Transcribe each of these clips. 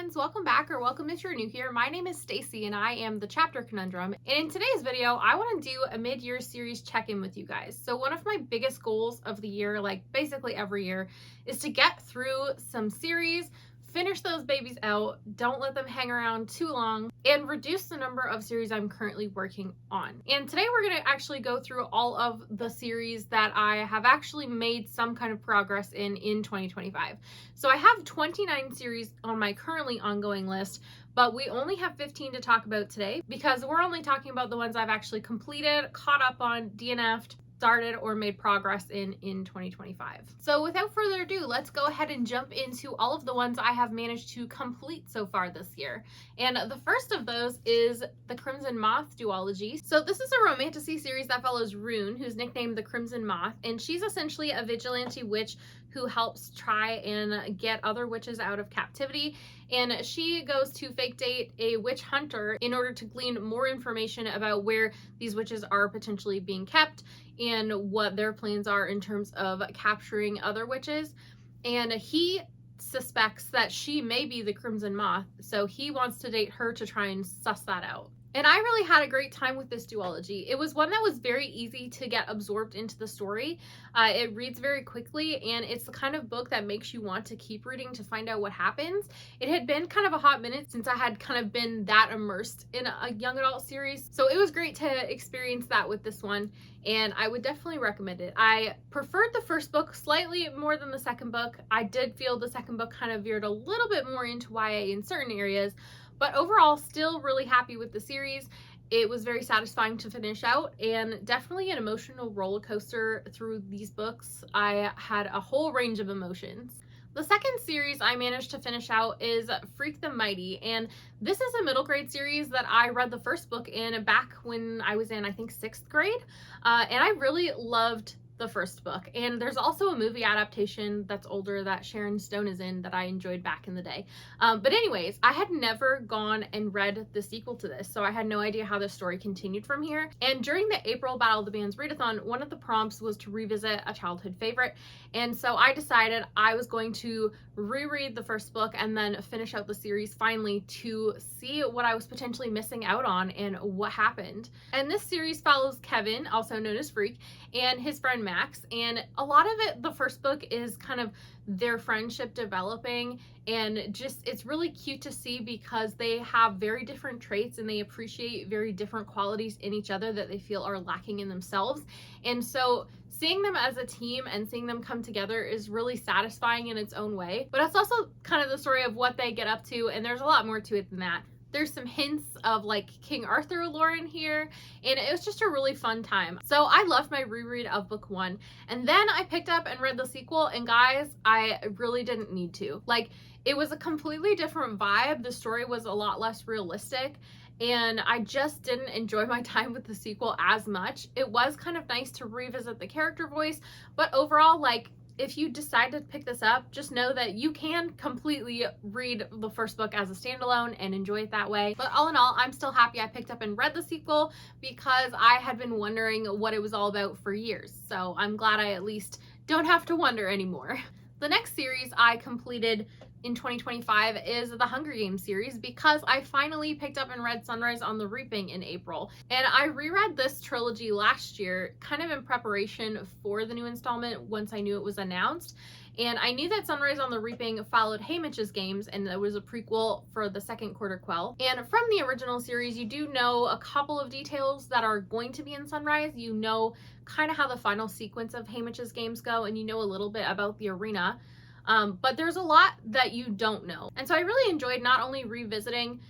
friends, welcome back or welcome if you're new here. My name is Stacy and I am the Chapter Conundrum. And in today's video, I want to do a mid-year series check-in with you guys. So one of my biggest goals of the year, like basically every year, is to get through some series, finish those babies out, don't let them hang around too long, and reduce the number of series I'm currently working on. And today we're going to actually go through all of the series that I have actually made some kind of progress in 2025. So I have 29 series on my currently ongoing list, but we only have 15 to talk about today because we're only talking about the ones I've actually completed, caught up on, DNF'd, started or made progress in 2025. So without further ado, let's go ahead and jump into all of the ones I have managed to complete so far this year. And the first of those is the Crimson Moth duology. So this is a romantasy series that follows Rune, who's nicknamed the Crimson Moth, and she's essentially a vigilante witch who helps try and get other witches out of captivity. And she goes to fake date a witch hunter in order to glean more information about where these witches are potentially being kept and what their plans are in terms of capturing other witches. And he suspects that she may be the Crimson Moth, so he wants to date her to try and suss that out. And I really had a great time with this duology. It was one that was very easy to get absorbed into the story. It reads very quickly, and it's the kind of book that makes you want to keep reading to find out what happens. It had been kind of a hot minute since I had kind of been that immersed in a young adult series, so it was great to experience that with this one, and I would definitely recommend it. I preferred the first book slightly more than the second book. I did feel the second book kind of veered a little bit more into YA in certain areas, but overall, still really happy with the series. It was very satisfying to finish out and definitely an emotional roller coaster through these books. I had a whole range of emotions. The second series I managed to finish out is Freak the Mighty, and this is a middle grade series that I read the first book in back when I was in, I think, 6th grade, and I really loved the first book. And there's also a movie adaptation that's older that Sharon Stone is in that I enjoyed back in the day. But anyways, I had never gone and read the sequel to this, so I had no idea how the story continued from here. And during the April Battle of the Bands readathon, one of the prompts was to revisit a childhood favorite, and so I decided I was going to reread the first book and then finish out the series finally to see what I was potentially missing out on and what happened. And this series follows Kevin, also known as Freak, and his friend Max, and a lot of it, the first book, is kind of their friendship developing, and just it's really cute to see because they have very different traits and they appreciate very different qualities in each other that they feel are lacking in themselves. And so seeing them as a team and seeing them come together is really satisfying in its own way, but it's also kind of the story of what they get up to, and there's a lot more to it than that. There's some hints of like King Arthur lore in here, and it was just a really fun time. So I loved my reread of book 1, and then I picked up and read the sequel, and guys, I really didn't need to. Like, it was a completely different vibe. The story was a lot less realistic, and I just didn't enjoy my time with the sequel as much. It was kind of nice to revisit the character voice, but overall, like, if you decide to pick this up, just know that you can completely read the first book as a standalone and enjoy it that way. But all in all, I'm still happy I picked up and read the sequel because I had been wondering what it was all about for years. So I'm glad I at least don't have to wonder anymore. The next series I completed in 2025 is the Hunger Games series because I finally picked up and read Sunrise on the Reaping in April. And I reread this trilogy last year kind of in preparation for the new installment once I knew it was announced. And I knew that Sunrise on the Reaping followed Haymitch's Games, and it was a prequel for the second Quarter Quell. And from the original series, you do know a couple of details that are going to be in Sunrise. You know kind of how the final sequence of Haymitch's Games go, and you know a little bit about the arena. But there's a lot that you don't know. And so I really enjoyed not only revisiting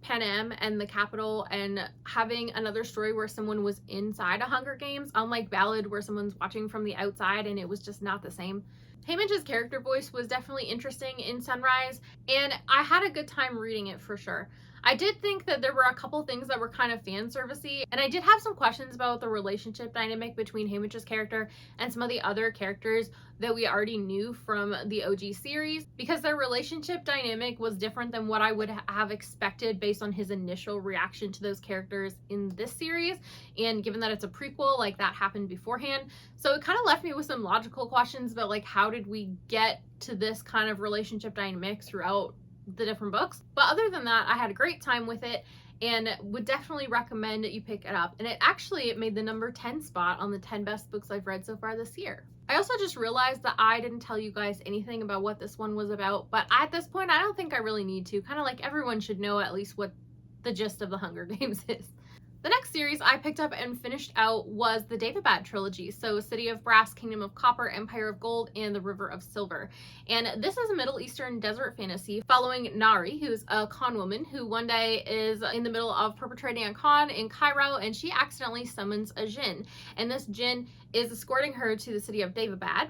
Panem and the Capitol and having another story where someone was inside a Hunger Games, unlike Ballad where someone's watching from the outside and it was just not the same. Haymitch's character voice was definitely interesting in Sunrise, and I had a good time reading it for sure. I did think that there were a couple things that were kind of fan servicey, and I did have some questions about the relationship dynamic between Haymitch's character and some of the other characters that we already knew from the OG series, because their relationship dynamic was different than what I would have expected based on his initial reaction to those characters in this series, and given that it's a prequel, like that happened beforehand. So it kind of left me with some logical questions about like how did we get to this kind of relationship dynamic throughout the different books. But other than that, I had a great time with it and would definitely recommend that you pick it up. And it made the number 10 spot on the 10 best books I've read so far this year. I also just realized that I didn't tell you guys anything about what this one was about, but at this point, I don't think I really need to. Kind of like everyone should know at least what the gist of the Hunger Games is. The next series I picked up and finished out was the Daevabad trilogy, so City of Brass, Kingdom of Copper, Empire of Gold, and the River of Silver. And this is a Middle Eastern desert fantasy following Nari, who's a con woman who one day is in the middle of perpetrating a con in Cairo, and she accidentally summons a djinn. And this djinn is escorting her to the city of Daevabad.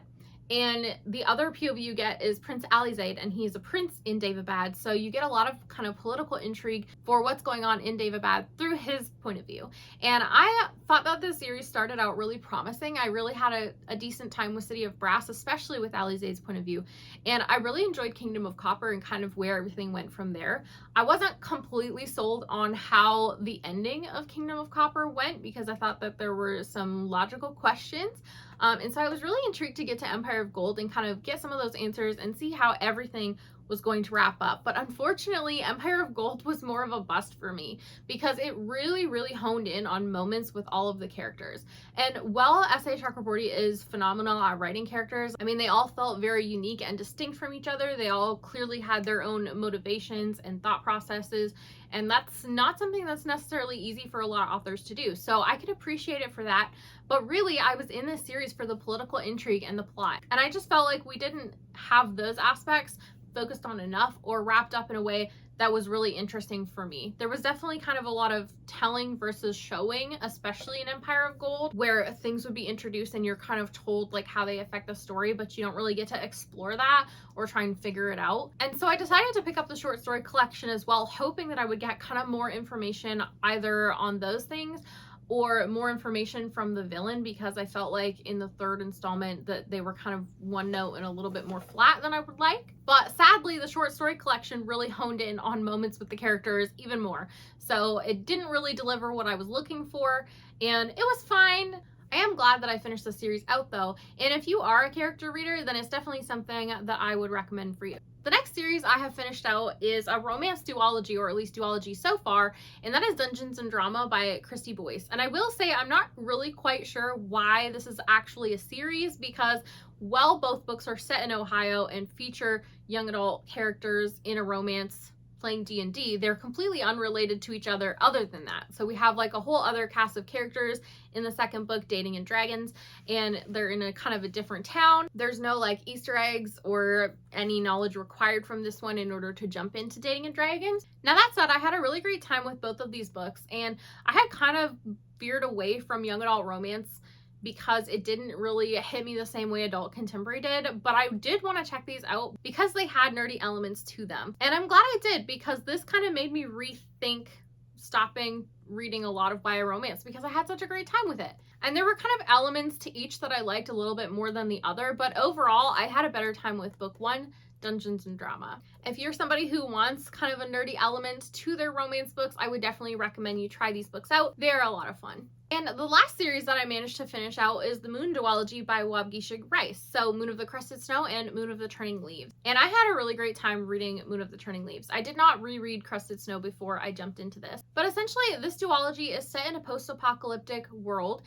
And the other POV you get is Prince Alizade, and he's a prince in Daevabad, so you get a lot of kind of political intrigue for what's going on in Daevabad through his point of view. And I thought that this series started out really promising. I really had a decent time with City of Brass, especially with Alizade's point of view. And I really enjoyed Kingdom of Copper and kind of where everything went from there. I wasn't completely sold on how the ending of Kingdom of Copper went because I thought that there were some logical questions. And so I was really intrigued to get to Empire of Gold and kind of get some of those answers and see how everything was going to wrap up. But unfortunately, Empire of Gold was more of a bust for me because it really honed in on moments with all of the characters. And while S.A. Chakraborty is phenomenal at writing characters, I mean, they all felt very unique and distinct from each other. They all clearly had their own motivations and thought processes. And that's not something that's necessarily easy for a lot of authors to do. So I could appreciate it for that. But really, I was in this series for the political intrigue and the plot. And I just felt like we didn't have those aspects focused on enough or wrapped up in a way that was really interesting for me. There was definitely kind of a lot of telling versus showing, especially in Empire of Gold, where things would be introduced and you're kind of told like how they affect the story, but you don't really get to explore that or try and figure it out. And so I decided to pick up the short story collection as well, hoping that I would get kind of more information either on those things or more information from the villain, because I felt like in the third installment that they were kind of one note and a little bit more flat than I would like. But sadly, the short story collection really honed in on moments with the characters even more. So it didn't really deliver what I was looking for, and it was fine. I am glad that I finished the series out though, and if you are a character reader, then it's definitely something that I would recommend for you. The next series I have finished out is a romance duology, or at least duology so far, and that is Dungeons and Drama by Christy Boyce. And I will say I'm not really quite sure why this is actually a series, because while both books are set in Ohio and feature young adult characters in a romance playing D&D, they're completely unrelated to each other than that. So we have like a whole other cast of characters in the second book, Dating and Dragons, and they're in a kind of a different town. There's no like Easter eggs or any knowledge required from this one in order to jump into Dating and Dragons. Now that said, I had a really great time with both of these books, and I had kind of veered away from young adult romance because it didn't really hit me the same way adult contemporary did, but I did want to check these out because they had nerdy elements to them. And I'm glad I did, because this kind of made me rethink stopping reading a lot of YA romance because I had such a great time with it. And there were kind of elements to each that I liked a little bit more than the other, but overall I had a better time with book one, Dungeons and Drama. If you're somebody who wants kind of a nerdy element to their romance books, I would definitely recommend you try these books out. They're a lot of fun. And the last series that I managed to finish out is the Moon Duology by Waubgeshig Rice. So Moon of the Crested Snow and Moon of the Turning Leaves. And I had a really great time reading Moon of the Turning Leaves. I did not reread Crested Snow before I jumped into this. But essentially, this duology is set in a post-apocalyptic world.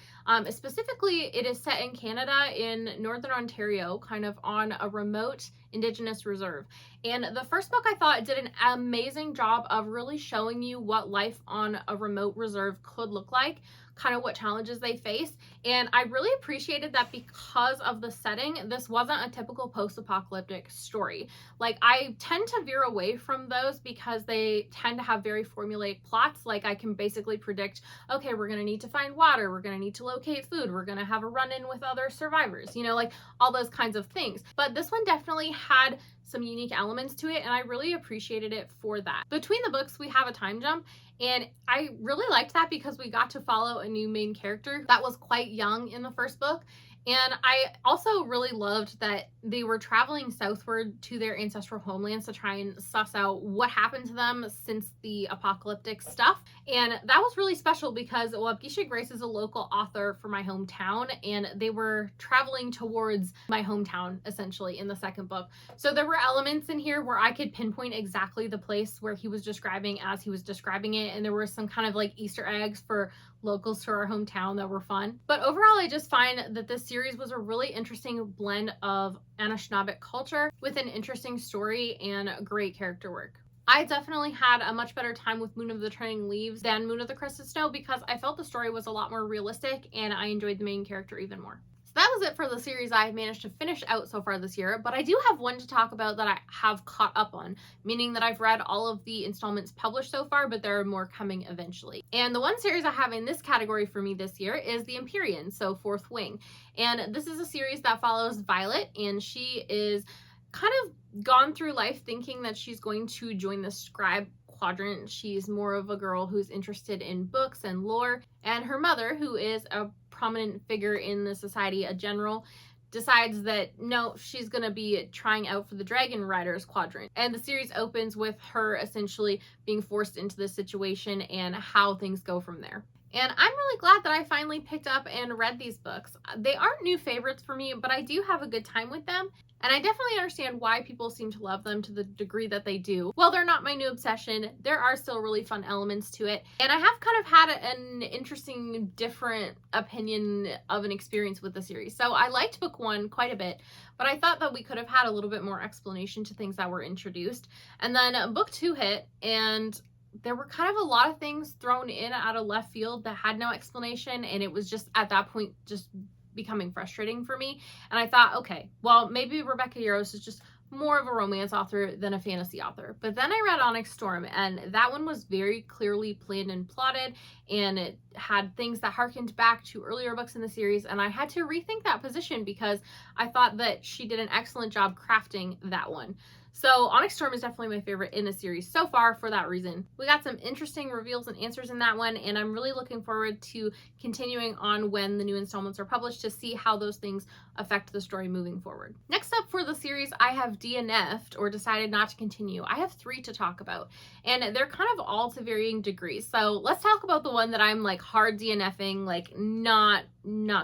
Specifically, it is set in Canada, in Northern Ontario, kind of on a remote Indigenous reserve. And the first book I thought did an amazing job of really showing you what life on a remote reserve could look like, kind of what challenges they face. And I really appreciated that because of the setting, this wasn't a typical post-apocalyptic story. Like, I tend to veer away from those because they tend to have very formulaic plots. Like, I can basically predict, okay, we're going to need to find water, we're going to need to locate food, we're going to have a run-in with other survivors, you know, like all those kinds of things. But this one definitely had some unique elements to it, and I really appreciated it for that. Between the books, we have a time jump, and I really liked that because we got to follow a new main character that was quite young in the first book, And I also really loved that they were traveling southward to their ancestral homelands to try and suss out what happened to them since the apocalyptic stuff. And that was really special because Waukesha Grace is a local author for my hometown, and they were traveling towards my hometown essentially in the second book. So there were elements in here where I could pinpoint exactly the place where he was describing as he was describing it, and there were some kind of like Easter eggs for locals to our hometown that were fun. But overall, I just find that this series was a really interesting blend of Anishinaabeg culture with an interesting story and great character work. I definitely had a much better time with Moon of the Turning Leaves than Moon of the Crested Snow because I felt the story was a lot more realistic and I enjoyed the main character even more. That was it for the series I managed to finish out so far this year, but I do have one to talk about that I have caught up on, meaning that I've read all of the installments published so far, but there are more coming eventually. And the one series I have in this category for me this year is The Empyrean, so Fourth Wing. And this is a series that follows Violet, and she is kind of gone through life thinking that she's going to join the scribe quadrant. She's more of a girl who's interested in books and lore, and her mother, who is a prominent figure in the society, a general, decides that no, she's gonna be trying out for the Dragon Riders quadrant. And the series opens with her essentially being forced into this situation and how things go from there. And I'm really glad that I finally picked up and read these books. They aren't new favorites for me, but I do have a good time with them. And I definitely understand why people seem to love them to the degree that they do. While they're not my new obsession, there are still really fun elements to it. And I have kind of had an interesting, different opinion of an experience with the series. So I liked book one quite a bit, but I thought that we could have had a little bit more explanation to things that were introduced. And then book two hit, and there were kind of a lot of things thrown in out of left field that had no explanation. And it was just at that point, just becoming frustrating for me. And I thought, okay, well, maybe Rebecca Yarros is just more of a romance author than a fantasy author. But then I read Onyx Storm, and that one was very clearly planned and plotted, and it had things that harkened back to earlier books in the series, and I had to rethink that position because I thought that she did an excellent job crafting that one. So Onyx Storm is definitely my favorite in the series so far for that reason. We got some interesting reveals and answers in that one, and I'm really looking forward to continuing on when the new installments are published to see how those things affect the story moving forward. Next up for the series, I have DNF'd, or decided not to continue. I have 3 to talk about, and they're kind of all to varying degrees. So let's talk about the one that I'm like hard DNFing, like not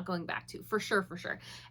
going back to, for sure.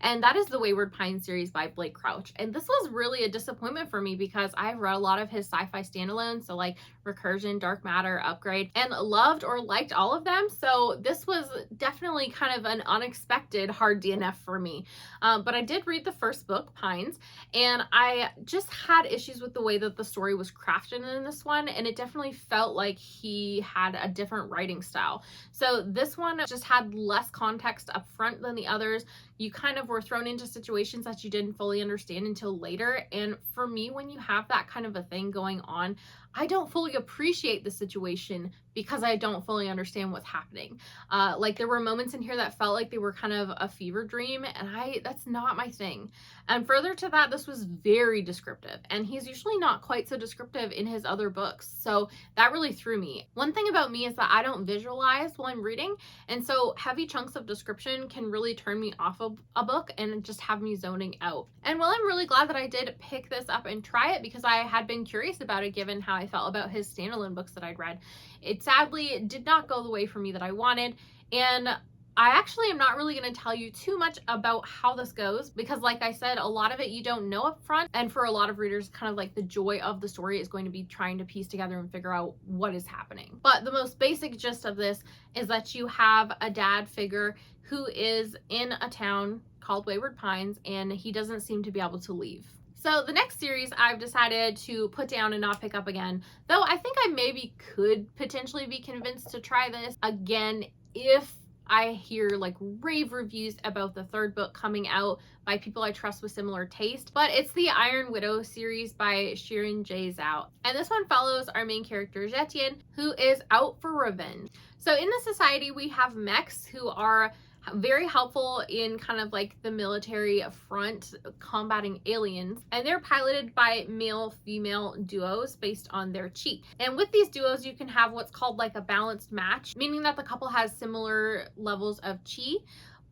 And that is the Wayward Pines series by Blake Crouch. And this was really a disappointment for me because I've read a lot of his sci-fi standalones, so like Recursion, Dark Matter, Upgrade, and loved or liked all of them. So this was definitely kind of an unexpected hard DNF for me. But I did read the first book, Pines, and I just had issues with the way that the story was crafted in this one, and it definitely felt like he had a different writing style. So this one just had less context up front than the others. You kind of were thrown into situations that you didn't fully understand until later. And for me, when you have that kind of a thing going on, I don't fully appreciate the situation because I don't fully understand what's happening. Like there were moments in here that felt like they were kind of a fever dream, and that's not my thing. And further to that, this was very descriptive, and he's usually not quite so descriptive in his other books. So that really threw me. One thing about me is that I don't visualize while I'm reading, and so heavy chunks of description can really turn me off of a book and just have me zoning out. And while I'm really glad that I did pick this up and try it because I had been curious about it given how I felt about his standalone books that I'd read, it sadly did not go the way for me that I wanted. And I actually am not really going to tell you too much about how this goes because, like I said, a lot of it you don't know up front, and for a lot of readers, kind of like the joy of the story is going to be trying to piece together and figure out what is happening. But the most basic gist of this is that you have a dad figure who is in a town called Wayward Pines, and he doesn't seem to be able to leave. So the next series I've decided to put down and not pick up again, though I think I maybe could potentially be convinced to try this again if I hear like rave reviews about the third book coming out by people I trust with similar taste, but it's the Iron Widow series by Shirin J. Zhao. And this one follows our main character, Zetian, who is out for revenge. So in the society, we have mechs who are very helpful in kind of like the military front combating aliens, and they're piloted by male-female duos based on their chi. And with these duos you can have what's called like a balanced match, meaning that the couple has similar levels of chi,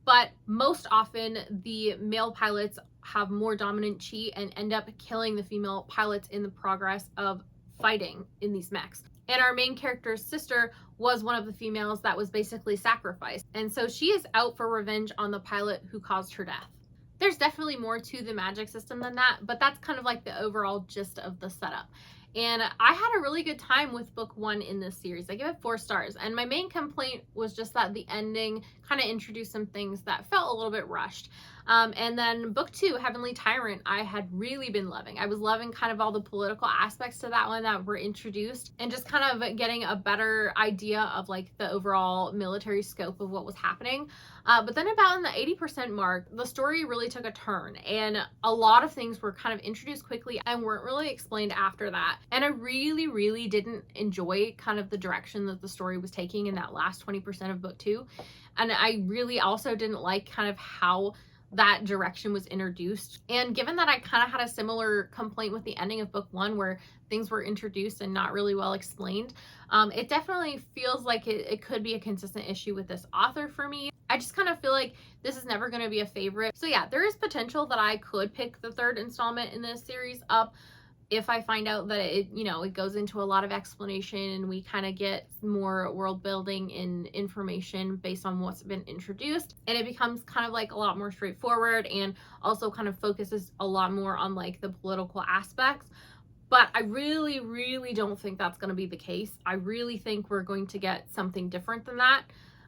but most often the male pilots have more dominant chi and end up killing the female pilots in the progress of fighting in these mechs. And our main character's sister was one of the females that was basically sacrificed. And so she is out for revenge on the pilot who caused her death. There's definitely more to the magic system than that, but that's kind of like the overall gist of the setup. And I had a really good time with book 1 in this series. I give it 4 stars. And my main complaint was just that the ending kind of introduced some things that felt a little bit rushed. And then book 2, Heavenly Tyrant, I had really been loving. I was loving kind of all the political aspects to that one that were introduced, and just kind of getting a better idea of like the overall military scope of what was happening. But then about in the 80% mark, the story really took a turn, and a lot of things were kind of introduced quickly and weren't really explained after that. And I really didn't enjoy kind of the direction that the story was taking in that last 20% of book 2. And I really also didn't like kind of how that direction was introduced. And given that I kind of had a similar complaint with the ending of book 1, where things were introduced and not really well explained, it definitely feels like it could be a consistent issue with this author for me. I just kind of feel like this is never going to be a favorite. So yeah, there is potential that I could pick the 3rd installment in this series up if I find out that it goes into a lot of explanation and we kind of get more world building and information based on what's been introduced, and it becomes kind of like a lot more straightforward and also kind of focuses a lot more on like the political aspects. But I really don't think that's going to be the case. I really think we're going to get something different than that.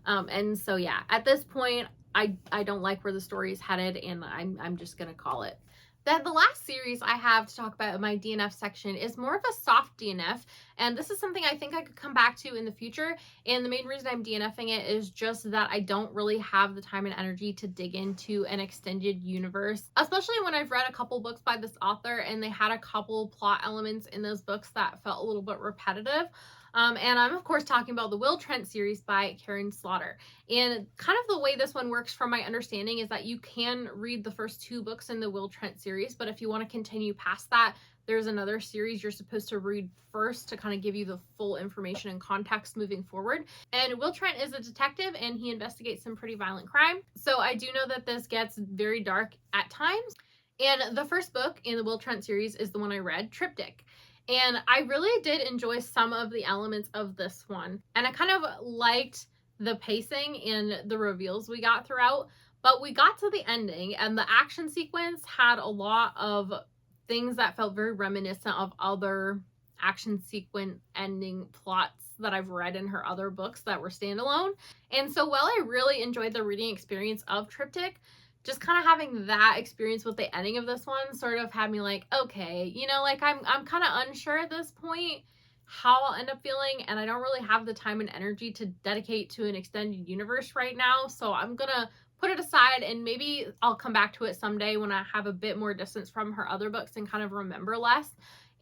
And so yeah, at this point, I don't like where the story is headed, and I'm just going to call it. Then the last series I have to talk about in my DNF section is more of a soft DNF, and this is something I think I could come back to in the future. And the main reason I'm DNFing it is just that I don't really have the time and energy to dig into an extended universe, especially when I've read a couple books by this author and they had a couple plot elements in those books that felt a little bit repetitive. And I'm of course talking about the Will Trent series by Karen Slaughter. And kind of the way this one works from my understanding is that you can read the first 2 books in the Will Trent series, but if you want to continue past that, there's another series you're supposed to read first to kind of give you the full information and context moving forward. And Will Trent is a detective and he investigates some pretty violent crime. So I do know that this gets very dark at times. And the first book in the Will Trent series is the one I read, Triptych. And I really did enjoy some of the elements of this one. And I kind of liked the pacing and the reveals we got throughout. But we got to the ending and the action sequence had a lot of things that felt very reminiscent of other action sequence ending plots that I've read in her other books that were standalone. And so while I really enjoyed the reading experience of Triptych, just kind of having that experience with the ending of this one sort of had me like, okay, like I'm kind of unsure at this point how I'll end up feeling, and I don't really have the time and energy to dedicate to an extended universe right now. So I'm gonna put it aside, and maybe I'll come back to it someday when I have a bit more distance from her other books and kind of remember less.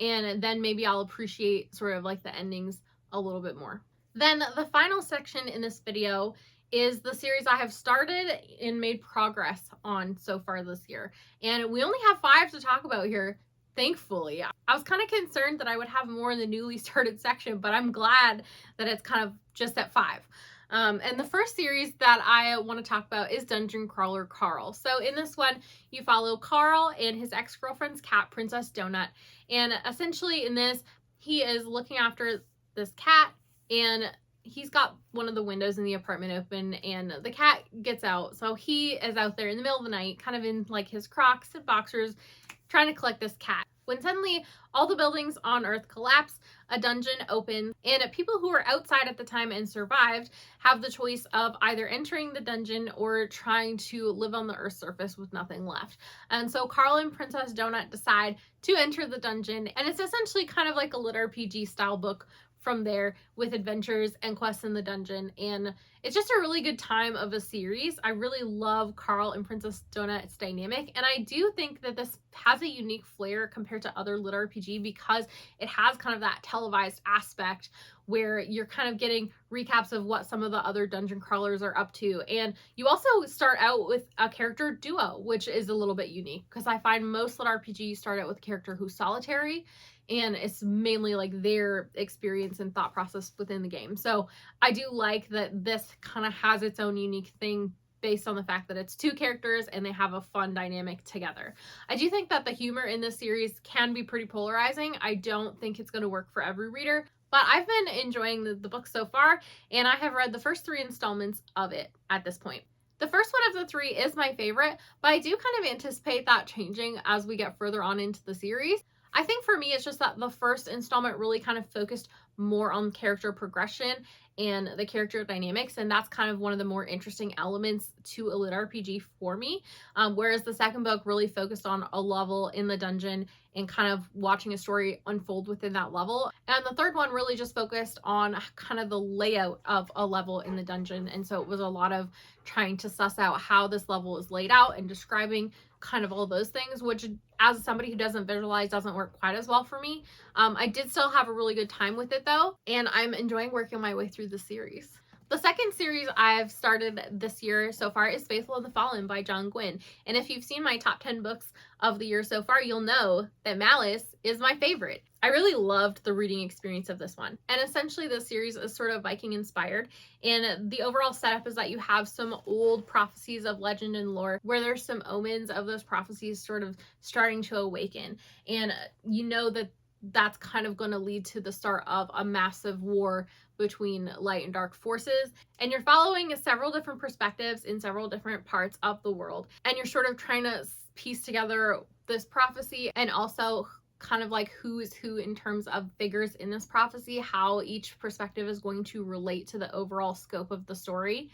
And then maybe I'll appreciate sort of like the endings a little bit more. Then the final section in this video is the series I have started and made progress on so far this year. And we only have 5 to talk about here, thankfully. I was kind of concerned that I would have more in the newly started section, but I'm glad that it's kind of just at 5. And the first series that I want to talk about is Dungeon Crawler Carl. So in this one, you follow Carl and his ex-girlfriend's cat, Princess Donut. And essentially in this, he is looking after this cat, and he's got one of the windows in the apartment open, and the cat gets out. So he is out there in the middle of the night, kind of in like his Crocs and boxers, trying to collect this cat. When suddenly all the buildings on Earth collapse, a dungeon opens, and people who were outside at the time and survived have the choice of either entering the dungeon or trying to live on the Earth's surface with nothing left. And so Carl and Princess Donut decide to enter the dungeon, and it's essentially kind of like a lit RPG style book from there, with adventures and quests in the dungeon. And it's just a really good time of a series. I really love Carl and Princess Donut's dynamic, and I do think that this has a unique flair compared to other lit RPG because it has kind of that televised aspect where you're kind of getting recaps of what some of the other dungeon crawlers are up to. And you also start out with a character duo, which is a little bit unique because I find most lit RPGs start out with a character who's solitary, and it's mainly like their experience and thought process within the game. So I do like that this kind of has its own unique thing based on the fact that it's two characters and they have a fun dynamic together. I do think that the humor in this series can be pretty polarizing. I don't think it's going to work for every reader, but I've been enjoying the book so far, and I have read the first 3 installments of it at this point. The first one of the 3 is my favorite, but I do kind of anticipate that changing as we get further on into the series. I think for me, it's just that the first installment really kind of focused more on character progression and the character dynamics, and that's kind of one of the more interesting elements to a lit RPG for me, whereas the second book really focused on a level in the dungeon and kind of watching a story unfold within that level, and the third one really just focused on kind of the layout of a level in the dungeon, and so it was a lot of trying to suss out how this level is laid out and describing kind of all those things, which as somebody who doesn't visualize doesn't work quite as well for me. I did still have a really good time with it though, and I'm enjoying working my way through the series. The second series I've started this year so far is Faithful and the Fallen by John Gwynne. And if you've seen my top 10 books of the year so far, you'll know that Malice is my favorite. I really loved the reading experience of this one. And essentially this series is sort of Viking inspired. And the overall setup is that you have some old prophecies of legend and lore where there's some omens of those prophecies sort of starting to awaken. And you know that that's kind of going to lead to the start of a massive war between light and dark forces, and you're following several different perspectives in several different parts of the world, and you're sort of trying to piece together this prophecy and also kind of like who is who in terms of figures in this prophecy, how each perspective is going to relate to the overall scope of the story.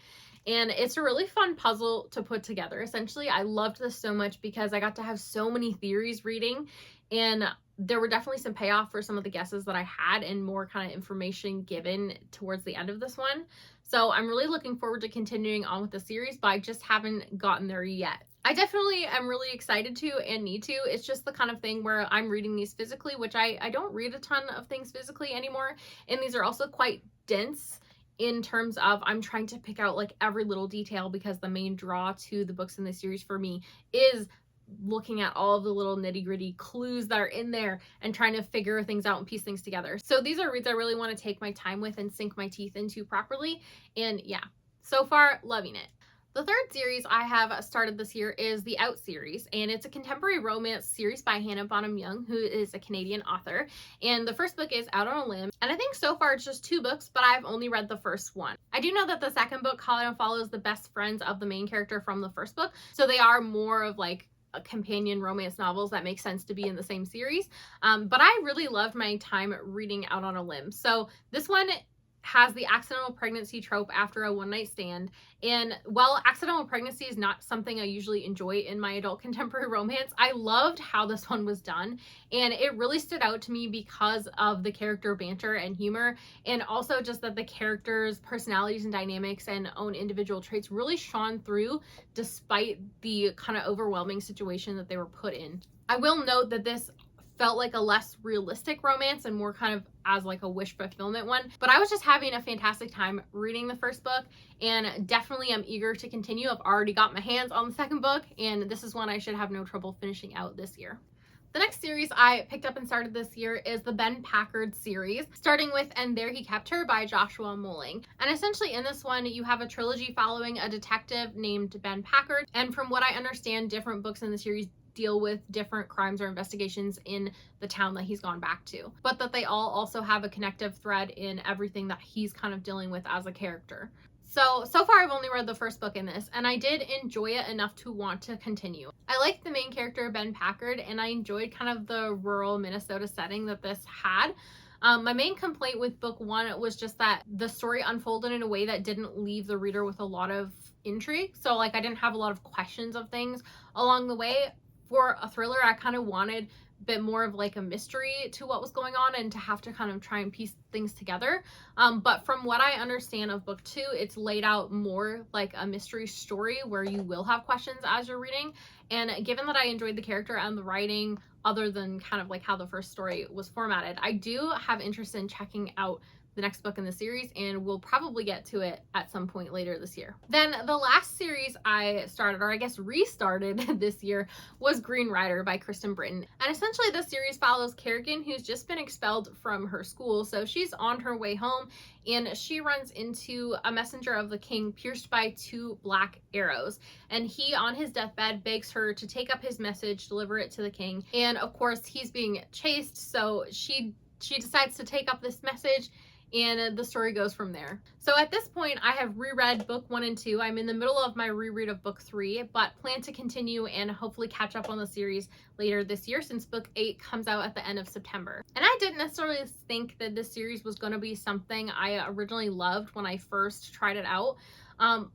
And it's a really fun puzzle to put together. Essentially, I loved this so much because I got to have so many theories reading, and there were definitely some payoff for some of the guesses that I had and more kind of information given towards the end of this one. So I'm really looking forward to continuing on with the series, but I just haven't gotten there yet. I definitely am really excited to and need to. It's just the kind of thing where I'm reading these physically, which I don't read a ton of things physically anymore. And these are also quite dense in terms of I'm trying to pick out like every little detail, because the main draw to the books in this series for me is looking at all of the little nitty-gritty clues that are in there and trying to figure things out and piece things together. So these are reads I really want to take my time with and sink my teeth into properly. And yeah, so far loving it. The third series I have started this year is the Out series, and it's a contemporary romance series by Hannah Bonham Young, who is a Canadian author. And the first book is Out on a Limb, and I think so far it's just 2 books, but I've only read the first one. I do know that the second book kind of follows the best friends of the main character from the first book, so they are more of like companion romance novels that make sense to be in the same series. But I really loved my time reading Out on a Limb. So this one has the accidental pregnancy trope after a one-night stand. And while accidental pregnancy is not something I usually enjoy in my adult contemporary romance, I loved how this one was done. And it really stood out to me because of the character banter and humor, and also just that the characters' personalities and dynamics and own individual traits really shone through despite the kind of overwhelming situation that they were put in. I will note that this felt like a less realistic romance and more kind of as like a wish fulfillment one, but I was just having a fantastic time reading the first book, and definitely am eager to continue. I've already got my hands on the second book, and this is one I should have no trouble finishing out this year. The next series I picked up and started this year is the Ben Packard series, starting with And There He Kept Her by Joshua Mulling. And essentially in this one, you have a trilogy following a detective named Ben Packard, and from what I understand, different books in the series deal with different crimes or investigations in the town that he's gone back to, but that they all also have a connective thread in everything that he's kind of dealing with as a character. So far I've only read the first book in this, and I did enjoy it enough to want to continue. I liked the main character, Ben Packard, and I enjoyed kind of the rural Minnesota setting that this had. My main complaint with book 1 was just that the story unfolded in a way that didn't leave the reader with a lot of intrigue. So like I didn't have a lot of questions of things along the way. For a thriller, I kind of wanted a bit more of like a mystery to what was going on and to have to kind of try and piece things together. But from what I understand of book 2, it's laid out more like a mystery story where you will have questions as you're reading. And given that I enjoyed the character and the writing, other than kind of like how the first story was formatted, I do have interest in checking out the next book in the series, and we'll probably get to it at some point later this year. Then the last series I started, or I guess restarted this year, was Green Rider by Kristen Britton. And essentially this series follows Kerrigan, who's just been expelled from her school. So she's on her way home and she runs into a messenger of the king pierced by 2 black arrows. And he, on his deathbed, begs her to take up his message, deliver it to the king. And of course, he's being chased, so she decides to take up this message, and the story goes from there. So at this point, I have reread book 1 and 2. I'm in the middle of my reread of book 3, but plan to continue and hopefully catch up on the series later this year, since book 8 comes out at the end of September. And I didn't necessarily think that this series was going to be something I originally loved when I first tried it out,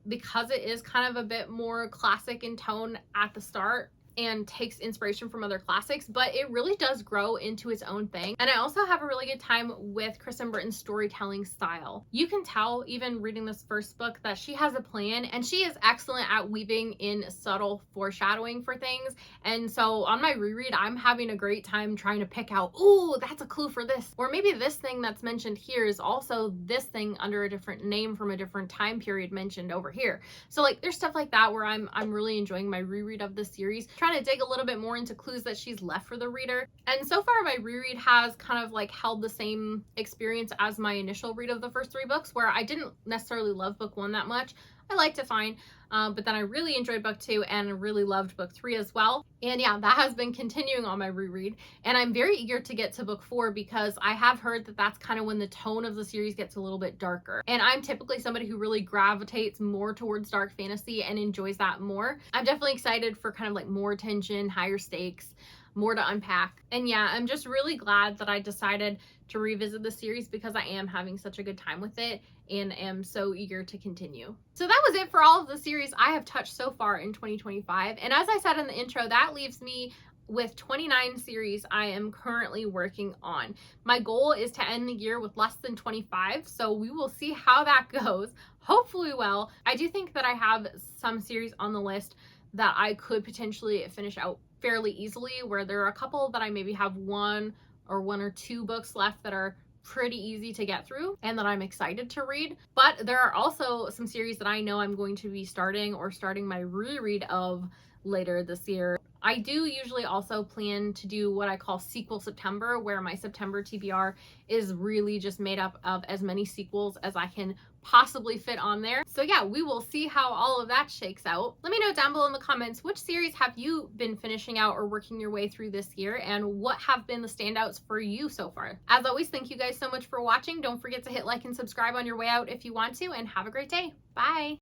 because it is kind of a bit more classic in tone at the start and takes inspiration from other classics, but it really does grow into its own thing. And I also have a really good time with Kristen Britton's storytelling style. You can tell, even reading this first book, that she has a plan, and she is excellent at weaving in subtle foreshadowing for things. And so on my reread, I'm having a great time trying to pick out, ooh, that's a clue for this. Or maybe this thing that's mentioned here is also this thing under a different name from a different time period mentioned over here. So like there's stuff like that where I'm really enjoying my reread of this series, trying to dig a little bit more into clues that she's left for the reader. And so far my reread has kind of like held the same experience as my initial read of the first 3 books, where I didn't necessarily love book 1 that much. I liked it fine, but then I really enjoyed book 2 and really loved book 3 as well. And yeah, that has been continuing on my reread, and I'm very eager to get to book 4 because I have heard that that's kind of when the tone of the series gets a little bit darker. And I'm typically somebody who really gravitates more towards dark fantasy and enjoys that more. I'm definitely excited for kind of like more tension, higher stakes, more to unpack. And yeah, I'm just really glad that I decided to revisit the series because I am having such a good time with it and am so eager to continue. So that was it for all of the series I have touched so far in 2025. And as I said in the intro, that leaves me with 29 series I am currently working on. My goal is to end the year with less than 25, so we will see how that goes. Hopefully well. I do think that I have some series on the list that I could potentially finish out fairly easily, where there are a couple that I maybe have one or 2 books left that are pretty easy to get through and that I'm excited to read. But there are also some series that I know I'm going to be starting my reread of later this year. I do usually also plan to do what I call sequel September, where my September TBR is really just made up of as many sequels as I can possibly fit on there. So yeah, we will see how all of that shakes out. Let me know down below in the comments, which series have you been finishing out or working your way through this year, and what have been the standouts for you so far? As always, thank you guys so much for watching. Don't forget to hit like and subscribe on your way out if you want to, and have a great day. Bye.